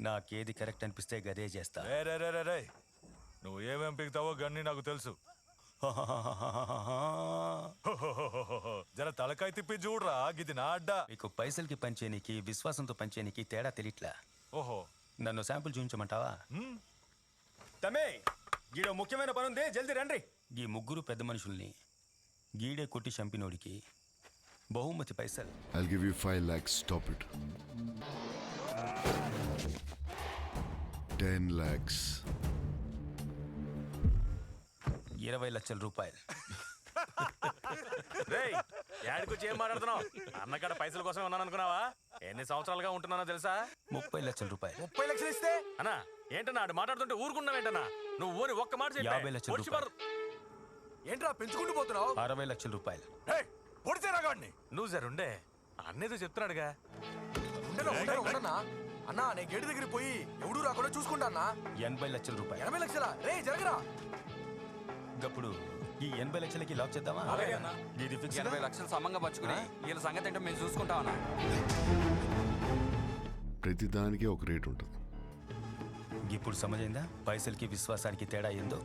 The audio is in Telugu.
నాకేది కరెక్ట్ అనిపిస్తే గదే చేస్తా. రే రే రే రే రే నువ్వు ఏమేం పీకుతావో గన్ని నాకు తెలుసు. జర తలకాయ తిప్పి చూడరా, గిది నా అడ్డా. మీకు పైసలకి పంచేనికి విశ్వాసంతో పంచేనికి తేడా తెలియట్లా. ఓహో, నన్ను శాంపుల్ చూపించమంటావా? హ్మ్? తమే గీడో ముఖ్యమైన పని ఉంది, జల్దీ రండి. ఈ ముగ్గురు పెద్ద మనుషుల్ని గీడే కొట్టి చంపినోడికి బహుమతి పైసలు. I'll give you 5 lakhs. Stop it. 10 lakhs. 20 లక్షల రూపాయలు. రేయ్ యాడికొచ్చి ఏం మాట్లాడుతున్నావు? అన్నకాడ పైసల కోసం ఉన్నాను అనుకున్నావా? ఎన్ని సంవత్సరాలుగా ఉంటున్నానో తెలుసా? 30 లక్షల రూపాయలు. 30 లక్షలు ఇస్తే అన్నా ఏంటన్నా ఆడు మాట్లాడుతుంటే ఊరుకున్నావేంటన్నా? నువ్వు ఊరి ఒక్క మాట చెప్పు. 50 లక్షల రూపాయలు. ఏంట్రా పెంచుకుంటూ పోతున్నావు? 60 లక్షల రూపాయలు. నువ్వు జరుండే అన్నేదో చెప్తున్నాడుగా. అన్నా నేను గేటు దగ్గర పోయి ఎవడు రాకుండా చూసుకుంటా అన్నా. 80 లక్షల రూపాయలు. 80 లక్షల రే జరగరా. ఇప్పుడు ఈ 80 లక్షలకి లాక్ చేద్దామా? ఇది ఫిక్స్. 80 లక్షలు సమంగా పచ్చుకుని వీళ్ళ సంగతి ఏంటో మేము చూసుకుంటామన్నా. ప్రతిదానికి ఒక రేట్ ఉంటుంది. ఇప్పుడు సమజైందా పైసలకి విశ్వాసానికి తేడా ఏందో?